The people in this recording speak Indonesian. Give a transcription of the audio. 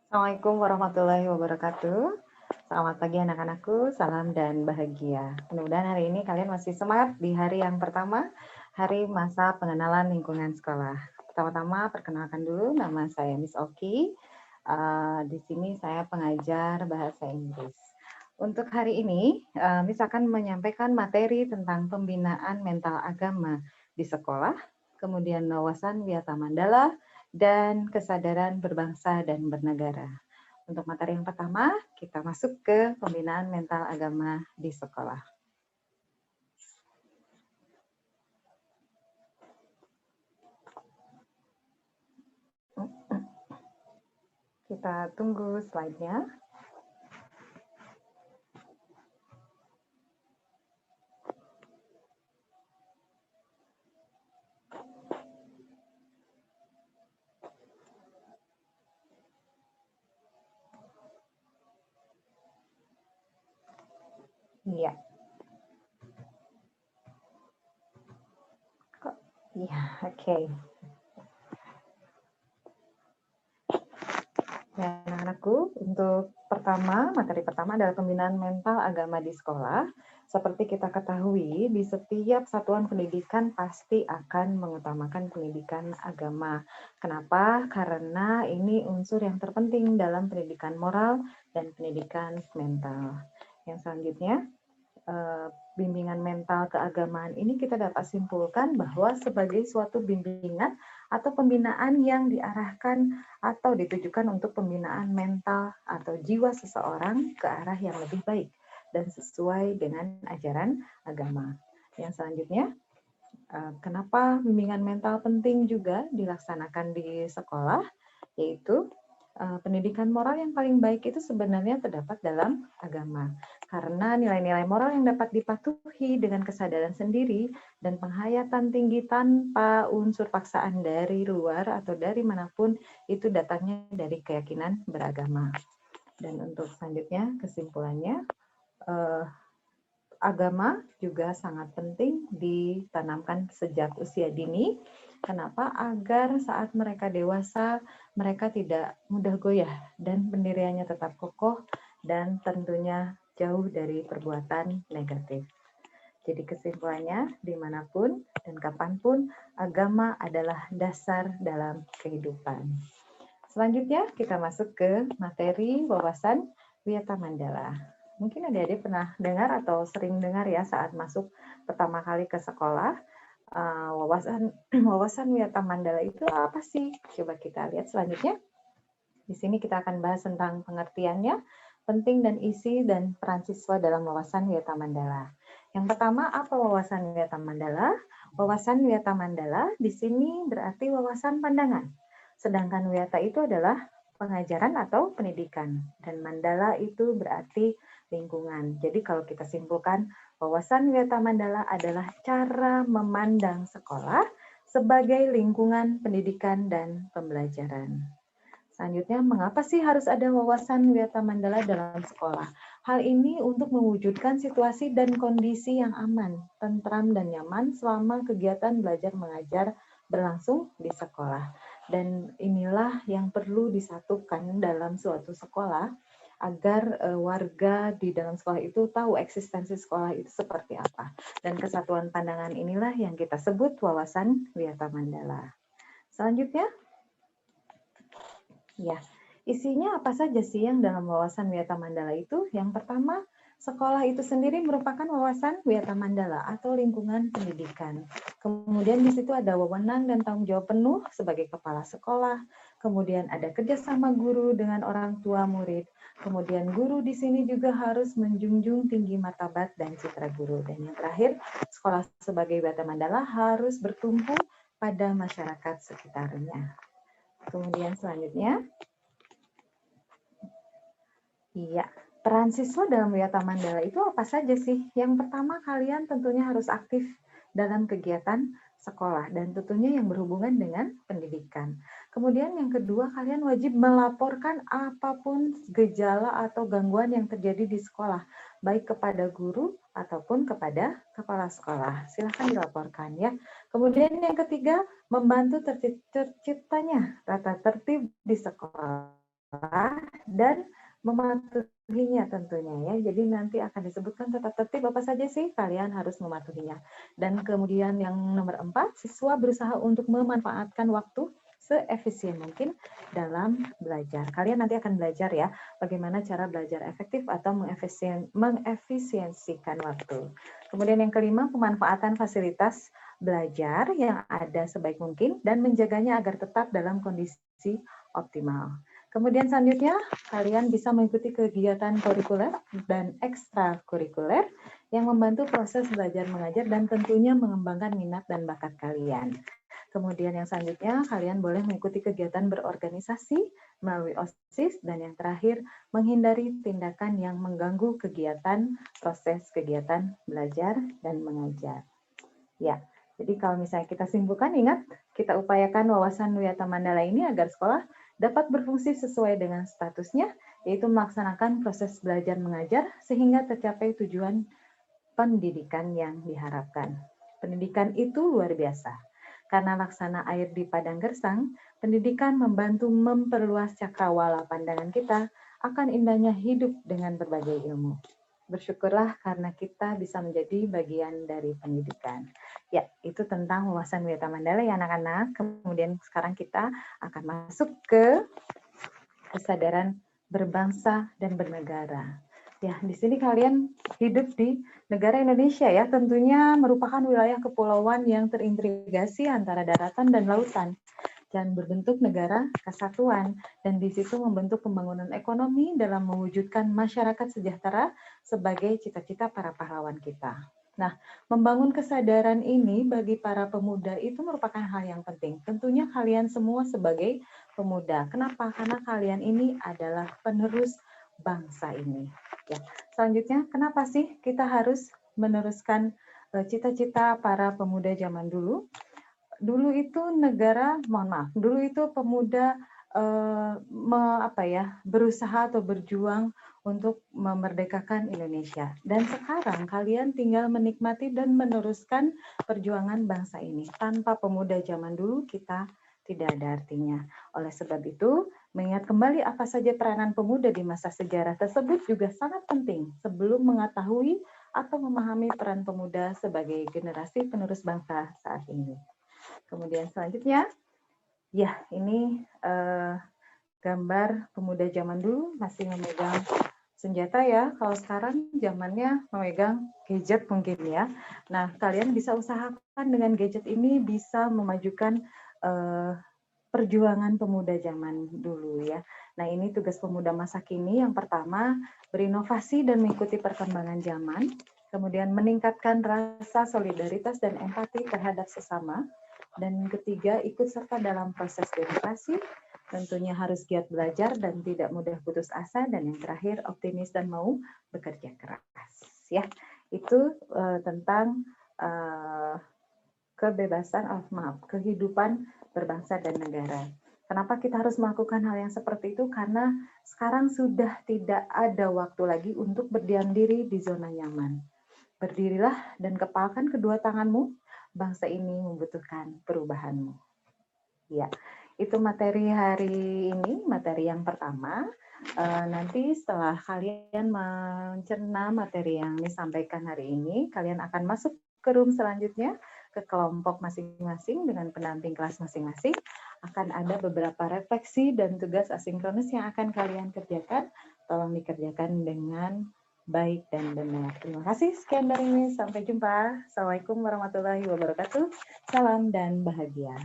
Assalamualaikum warahmatullahi wabarakatuh. Selamat pagi anak-anakku, salam dan bahagia. Mudah-mudahan hari ini kalian masih semangat di hari yang pertama, hari masa pengenalan lingkungan sekolah. Pertama-tama perkenalkan dulu, nama saya Miss Oki. Di sini saya pengajar bahasa Inggris. Untuk hari ini, Miss akan menyampaikan materi tentang pembinaan mental agama di sekolah, kemudian wawasan Wiyata Mandala, dan kesadaran berbangsa dan bernegara. Untuk materi yang pertama, kita masuk ke pembinaan mental agama di sekolah. Kita tunggu slide-nya. Iya. Kok? Iya, oke. Ya, anak-anakku, untuk materi pertama adalah pembinaan mental agama di sekolah. Seperti kita ketahui, di setiap satuan pendidikan pasti akan mengutamakan pendidikan agama. Kenapa? Karena ini unsur yang terpenting dalam pendidikan moral dan pendidikan mental. Yang selanjutnya, bimbingan mental keagamaan ini kita dapat simpulkan bahwa sebagai suatu bimbingan atau pembinaan yang diarahkan atau ditujukan untuk pembinaan mental atau jiwa seseorang ke arah yang lebih baik dan sesuai dengan ajaran agama. Yang selanjutnya, kenapa bimbingan mental penting juga dilaksanakan di sekolah, yaitu pendidikan moral yang paling baik itu sebenarnya terdapat dalam agama. Karena nilai-nilai moral yang dapat dipatuhi dengan kesadaran sendiri dan penghayatan tinggi tanpa unsur paksaan dari luar atau dari manapun itu datangnya dari keyakinan beragama. Dan untuk selanjutnya, kesimpulannya, agama juga sangat penting ditanamkan sejak usia dini. Kenapa? Agar saat mereka dewasa, mereka tidak mudah goyah dan pendiriannya tetap kokoh dan tentunya jauh dari perbuatan negatif. Jadi kesimpulannya, dimanapun dan kapanpun, agama adalah dasar dalam kehidupan. Selanjutnya, kita masuk ke materi wawasan Wiyata Mandala. Mungkin adik-adik pernah dengar atau sering dengar ya saat masuk pertama kali ke sekolah, wawasan Wiyata Mandala itu apa sih? Coba kita lihat selanjutnya. Di sini kita akan bahas tentang pengertiannya, penting dan isi dan peran siswa dalam wawasan Wiyata Mandala. Yang pertama, apa wawasan Wiyata Mandala? Wawasan Wiyata Mandala di sini berarti wawasan pandangan. Sedangkan Wiyata itu adalah pengajaran atau pendidikan. Dan Mandala itu berarti lingkungan. Jadi kalau kita simpulkan, wawasan Wiyata Mandala adalah cara memandang sekolah sebagai lingkungan pendidikan dan pembelajaran. Selanjutnya, mengapa sih harus ada wawasan Wiyata Mandala dalam sekolah? Hal ini untuk mewujudkan situasi dan kondisi yang aman, tentram dan nyaman selama kegiatan belajar mengajar berlangsung di sekolah. Dan inilah yang perlu disatukan dalam suatu sekolah agar warga di dalam sekolah itu tahu eksistensi sekolah itu seperti apa. Dan kesatuan pandangan inilah yang kita sebut wawasan Wiyata Mandala. Selanjutnya, ya, isinya apa saja sih yang dalam wawasan Wiyata Mandala itu? Yang pertama, sekolah itu sendiri merupakan wawasan Wiyata Mandala atau lingkungan pendidikan. Kemudian di situ ada wewenang dan tanggung jawab penuh sebagai kepala sekolah. Kemudian ada kerjasama guru dengan orang tua murid. Kemudian guru di sini juga harus menjunjung tinggi martabat dan citra guru. Dan yang terakhir, sekolah sebagai Wiyata Mandala harus bertumpu pada masyarakat sekitarnya. Kemudian selanjutnya, iya, peran siswa dalam Wiyata Mandala itu apa saja sih? Yang pertama, kalian tentunya harus aktif dalam kegiatan sekolah dan tentunya yang berhubungan dengan pendidikan. Kemudian yang kedua, kalian wajib melaporkan apapun gejala atau gangguan yang terjadi di sekolah, baik kepada guru ataupun kepada kepala sekolah. Silahkan dilaporkan ya. Kemudian yang ketiga, membantu terciptanya tata tertib di sekolah. dan mematuhinya tentunya ya. Jadi nanti akan disebutkan tata tertib apa saja sih kalian harus mematuhinya. Dan kemudian yang nomor 4, siswa berusaha untuk memanfaatkan waktu seefisien mungkin dalam belajar. Kalian nanti akan belajar ya bagaimana cara belajar efektif atau mengefisiensikan waktu. Kemudian yang kelima, pemanfaatan fasilitas belajar yang ada sebaik mungkin dan menjaganya agar tetap dalam kondisi optimal. Kemudian selanjutnya, kalian bisa mengikuti kegiatan kurikuler dan ekstrakurikuler yang membantu proses belajar mengajar dan tentunya mengembangkan minat dan bakat kalian. Kemudian yang selanjutnya, kalian boleh mengikuti kegiatan berorganisasi melalui OSIS, dan yang terakhir, menghindari tindakan yang mengganggu kegiatan proses kegiatan belajar dan mengajar. Ya, jadi kalau misalnya kita simpulkan, ingat, kita upayakan wawasan Wiyata Mandala ini agar sekolah dapat berfungsi sesuai dengan statusnya, yaitu melaksanakan proses belajar mengajar sehingga tercapai tujuan pendidikan yang diharapkan. Pendidikan itu luar biasa. Karena laksana air di padang gersang, pendidikan membantu memperluas cakrawala pandangan kita akan indahnya hidup dengan berbagai ilmu. Bersyukurlah karena kita bisa menjadi bagian dari pendidikan. Ya, itu tentang wawasan Wiyata Mandala ya anak-anak. Kemudian sekarang kita akan masuk ke kesadaran berbangsa dan bernegara. Ya, di sini kalian hidup di negara Indonesia ya, tentunya merupakan wilayah kepulauan yang terintegrasi antara daratan dan lautan dan berbentuk negara kesatuan, dan di situ membentuk pembangunan ekonomi dalam mewujudkan masyarakat sejahtera sebagai cita-cita para pahlawan kita. Nah, membangun kesadaran ini bagi para pemuda itu merupakan hal yang penting. Tentunya kalian semua sebagai pemuda. Kenapa? Karena kalian ini adalah penerus bangsa ini. Ya. Selanjutnya, kenapa sih kita harus meneruskan cita-cita para pemuda zaman dulu? Dulu itu negara, mohon maaf, dulu itu pemuda berusaha atau berjuang untuk memerdekakan Indonesia. Dan sekarang kalian tinggal menikmati dan meneruskan perjuangan bangsa ini. Tanpa pemuda zaman dulu kita tidak ada artinya. Oleh sebab itu, mengingat kembali apa saja peranan pemuda di masa sejarah tersebut juga sangat penting sebelum mengetahui atau memahami peran pemuda sebagai generasi penerus bangsa saat ini. Kemudian selanjutnya, ya ini gambar pemuda zaman dulu masih memegang senjata ya. Kalau sekarang zamannya memegang gadget mungkin ya. Nah, kalian bisa usahakan dengan gadget ini bisa memajukan perjuangan pemuda zaman dulu ya. Nah, ini tugas pemuda masa kini. Yang pertama, berinovasi dan mengikuti perkembangan zaman. Kemudian meningkatkan rasa solidaritas dan empati terhadap sesama. Dan ketiga, ikut serta dalam proses demokrasi. Tentunya harus giat belajar dan tidak mudah putus asa. Dan yang terakhir, optimis dan mau bekerja keras. Ya, itu tentang kehidupan berbangsa dan negara. Kenapa kita harus melakukan hal yang seperti itu? Karena sekarang sudah tidak ada waktu lagi untuk berdiam diri di zona nyaman. Berdirilah dan kepalkan kedua tanganmu. Bangsa ini membutuhkan perubahanmu. Ya, itu materi hari ini, materi yang pertama. Nanti setelah kalian mencerna materi yang disampaikan hari ini, kalian akan masuk ke room selanjutnya, ke kelompok masing-masing dengan pendamping kelas masing-masing. Akan ada beberapa refleksi dan tugas asinkronus yang akan kalian kerjakan. Tolong dikerjakan dengan baik dan benar. Terima kasih. Sekian dari ini. Sampai jumpa. Assalamualaikum warahmatullahi wabarakatuh. Salam dan bahagia.